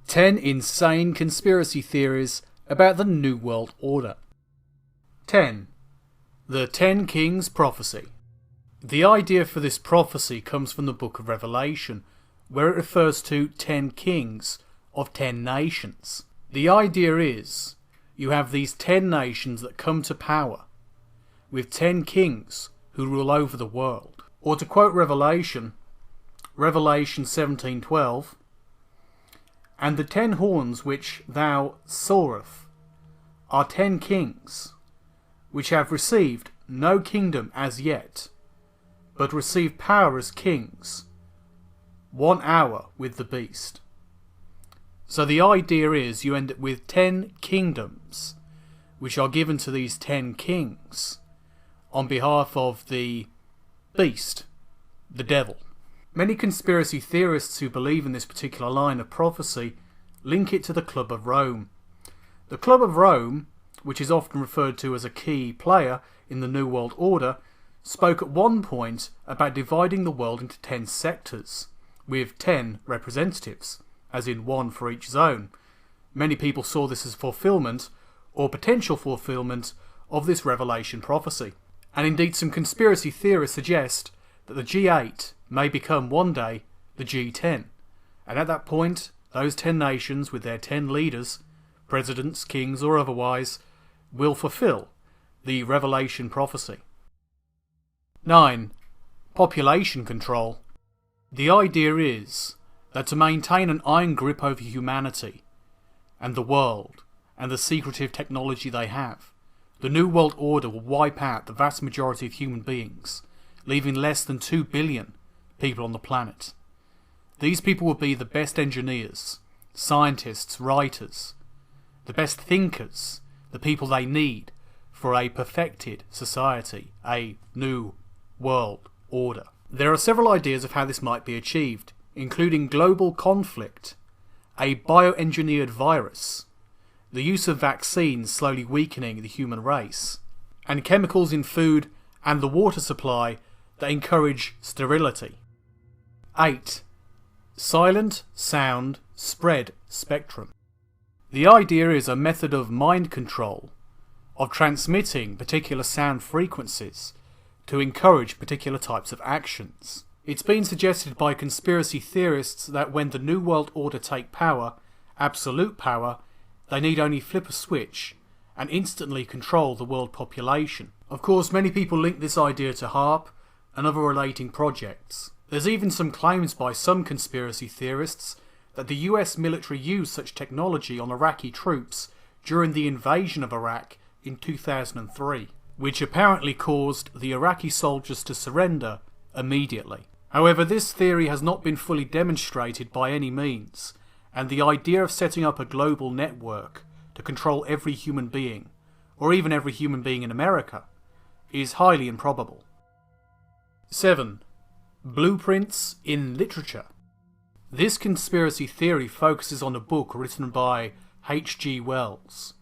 10 insane conspiracy theories about the New World Order. 10. The 10 Kings Prophecy. The idea for this prophecy comes from the Book of Revelation, where it refers to 10 kings of 10 nations. The idea is, you have these 10 nations that come to power, with 10 kings who rule over the world. Or to quote Revelation 17:12, "And the 10 horns which thou sawest are 10 kings, which have received no kingdom as yet, but receive power as kings, 1 hour with the beast." So the idea is you end up with 10 kingdoms, which are given to these 10 kings on behalf of the beast, the devil. Many conspiracy theorists who believe in this particular line of prophecy link it to the Club of Rome. The Club of Rome, which is often referred to as a key player in the New World Order, spoke at one point about dividing the world into 10 sectors, with 10 representatives, as in 1 for each zone. Many people saw this as fulfillment, or potential fulfillment, of this Revelation prophecy. And indeed some conspiracy theorists suggest that the G8 may become one day the G10, and at that point those 10 nations with their 10 leaders, presidents, kings or otherwise, will fulfill the Revelation prophecy. 9. Population control. The idea is that to maintain an iron grip over humanity and the world and the secretive technology they have, the New World Order will wipe out the vast majority of human beings, leaving less than 2 billion people on the planet. These people will be the best engineers, scientists, writers, the best thinkers, the people they need for a perfected society, a New World Order. There are several ideas of how this might be achieved, including global conflict, a bioengineered virus, the use of vaccines slowly weakening the human race, and chemicals in food and the water supply that encourage sterility. 8. Silent sound spread spectrum. The idea is a method of mind control, of transmitting particular sound frequencies to encourage particular types of actions. It's been suggested by conspiracy theorists that when the New World Order take power, absolute power, they need only flip a switch and instantly control the world population. Of course, many people link this idea to HAARP and other relating projects. There's even some claims by some conspiracy theorists that the US military used such technology on Iraqi troops during the invasion of Iraq in 2003, which apparently caused the Iraqi soldiers to surrender immediately. However, this theory has not been fully demonstrated by any means, and the idea of setting up a global network to control every human being, or even every human being in America, is highly improbable. 7. Blueprints in literature. This conspiracy theory focuses on a book written by H.G. Wells,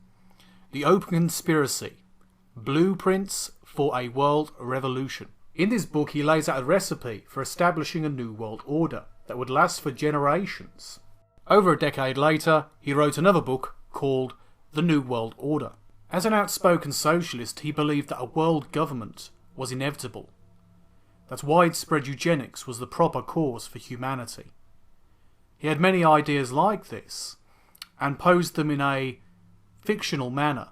The Open Conspiracy: Blueprints for a World Revolution. In this book he lays out a recipe for establishing a new world order that would last for generations. Over a decade later, he wrote another book called The New World Order. As an outspoken socialist, he believed that a world government was inevitable, that widespread eugenics was the proper course for humanity. He had many ideas like this, and posed them in a fictional manner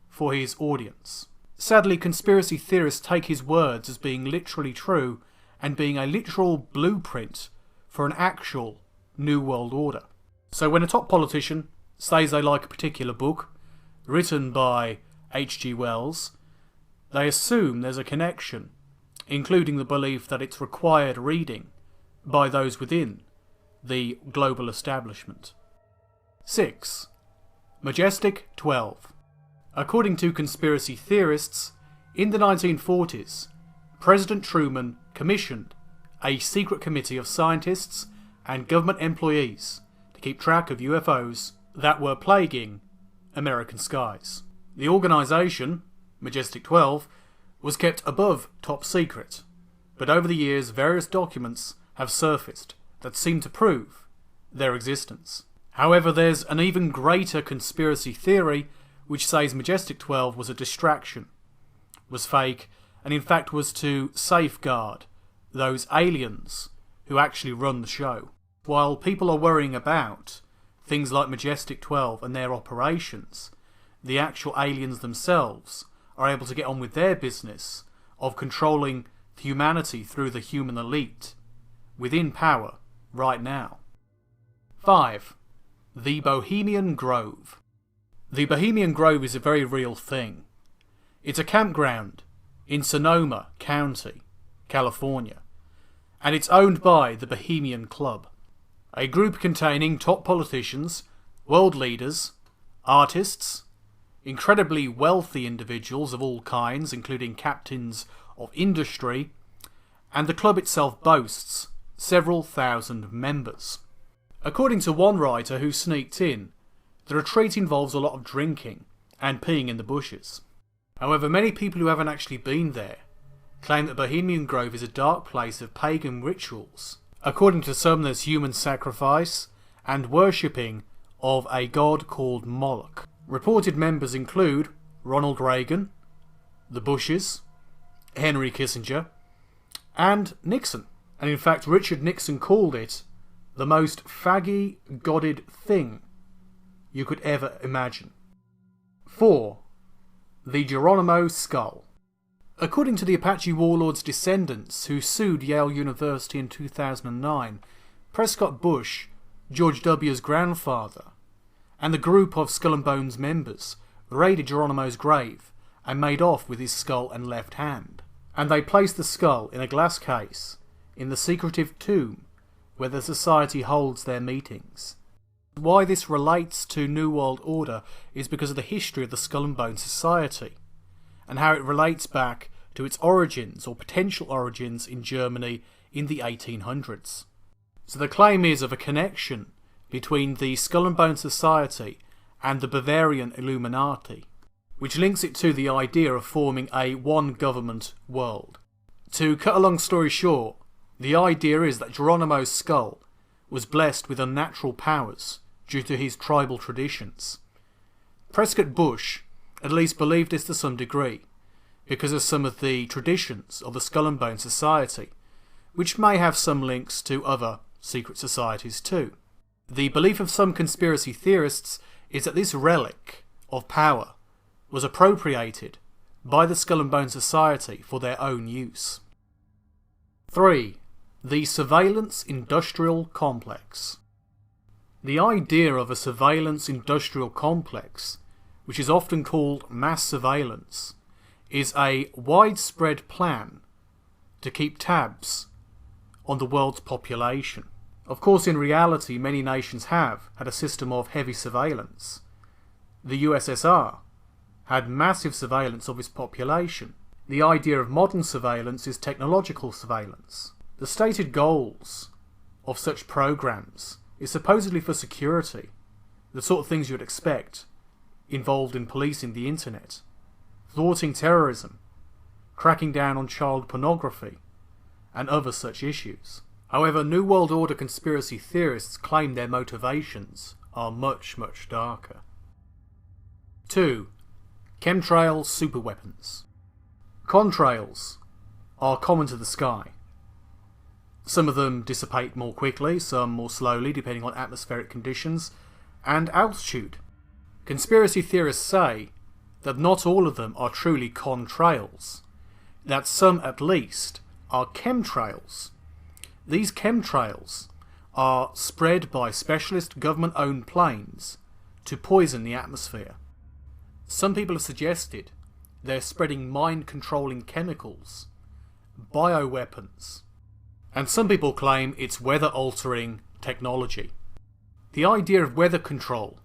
for his audience. Sadly, conspiracy theorists take his words as being literally true and being a literal blueprint for an actual New World Order. So when a top politician says they like a particular book written by H.G. Wells, they assume there's a connection, including the belief that it's required reading by those within the global establishment. 6. Majestic 12. According to conspiracy theorists, in the 1940s, President Truman commissioned a secret committee of scientists and government employees to keep track of UFOs that were plaguing American skies. The organisation, Majestic 12, was kept above top secret, but over the years various documents have surfaced that seem to prove their existence. However, there's an even greater conspiracy theory which says Majestic 12 was a distraction, was fake, and in fact was to safeguard those aliens who actually run the show. While people are worrying about things like Majestic 12 and their operations, the actual aliens themselves are able to get on with their business of controlling humanity through the human elite within power right now. 5. The Bohemian Grove. The Bohemian Grove is a very real thing. It's a campground in Sonoma County, California, and it's owned by the Bohemian Club, a group containing top politicians, world leaders, artists, incredibly wealthy individuals of all kinds, including captains of industry, and the club itself boasts several thousand members. According to one writer who sneaked in, the retreat involves a lot of drinking and peeing in the bushes. However, many people who haven't actually been there claim that Bohemian Grove is a dark place of pagan rituals. According to some, there's human sacrifice and worshipping of a god called Moloch. Reported members include Ronald Reagan, the Bushes, Henry Kissinger, and Nixon. And in fact, Richard Nixon called it the most faggy-godded thing you could ever imagine. 4. The Geronimo Skull. According to the Apache warlord's descendants who sued Yale University in 2009, Prescott Bush, George W.'s grandfather, and the group of Skull and Bones members raided Geronimo's grave and made off with his skull and left hand. And they placed the skull in a glass case in the secretive tomb where the society holds their meetings. Why this relates to New World Order is because of the history of the Skull and Bones Society and how it relates back to its origins or potential origins in Germany in the 1800s. So the claim is of a connection between the Skull and Bones Society and the Bavarian Illuminati, which links it to the idea of forming a one-government world. To cut a long story short, the idea is that Geronimo's skull was blessed with unnatural powers due to his tribal traditions. Prescott Bush at least believed this to some degree, because of some of the traditions of the Skull and Bones Society, which may have some links to other secret societies too. The belief of some conspiracy theorists is that this relic of power was appropriated by the Skull and Bones Society for their own use. 3. The Surveillance Industrial Complex. The idea of a surveillance industrial complex, which is often called mass surveillance, is a widespread plan to keep tabs on the world's population. Of course, in reality, many nations have had a system of heavy surveillance. The USSR had massive surveillance of its population. The idea of modern surveillance is technological surveillance. The stated goals of such programs is supposedly for security, the sort of things you'd expect involved in policing the internet, thwarting terrorism, cracking down on child pornography, and other such issues. However, New World Order conspiracy theorists claim their motivations are much, much darker. 2. Chemtrail superweapons. Contrails are common to the sky. Some of them dissipate more quickly, some more slowly, depending on atmospheric conditions and altitude. Conspiracy theorists say that not all of them are truly contrails, that some at least are chemtrails. These chemtrails are spread by specialist government-owned planes to poison the atmosphere. Some people have suggested they're spreading mind-controlling chemicals, bioweapons, and some people claim it's weather-altering technology. The idea of weather control,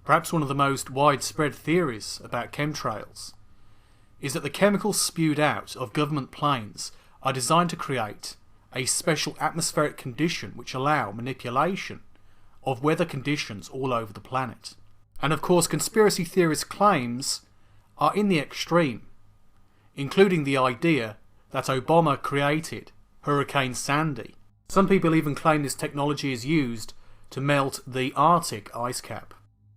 perhaps one of the most widespread theories about chemtrails, is that the chemicals spewed out of government planes are designed to create a special atmospheric condition which allow manipulation of weather conditions all over the planet. And of course, conspiracy theorists' claims are in the extreme, including the idea that Obama created Hurricane Sandy. Some people even claim this technology is used to melt the Arctic ice cap.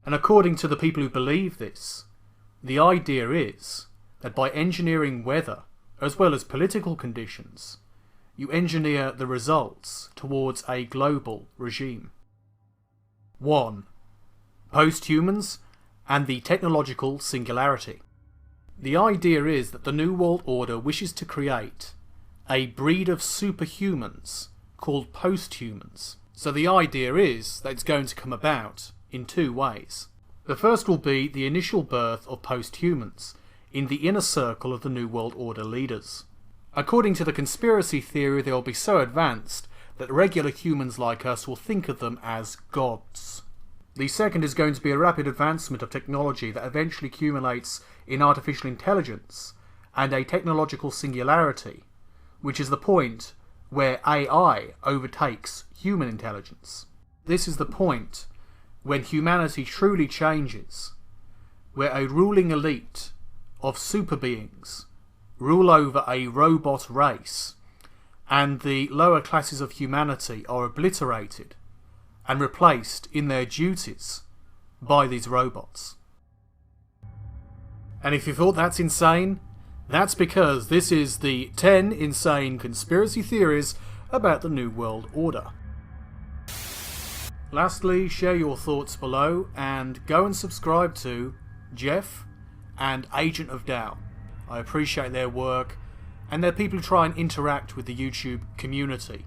And according to the people who believe this, the idea is that by engineering weather, as well as political conditions, you engineer the results towards a global regime. 1. Post-humans and the technological singularity. The idea is that the New World Order wishes to create a breed of superhumans called post-humans. So the idea is that it's going to come about in two ways. The first will be the initial birth of post-humans in the inner circle of the New World Order leaders. According to the conspiracy theory, they will be so advanced that regular humans like us will think of them as gods. The second is going to be a rapid advancement of technology that eventually accumulates in artificial intelligence and a technological singularity, which is the point where AI overtakes human intelligence. This is the point when humanity truly changes, where a ruling elite of super beings rule over a robot race, and the lower classes of humanity are obliterated and replaced in their duties by these robots. And if you thought that's insane, that's because this is the 10 insane conspiracy theories about the New World Order. Lastly, share your thoughts below and go and subscribe to Jeff and Agent of Doubt. I appreciate their work and they're people who try and interact with the YouTube community.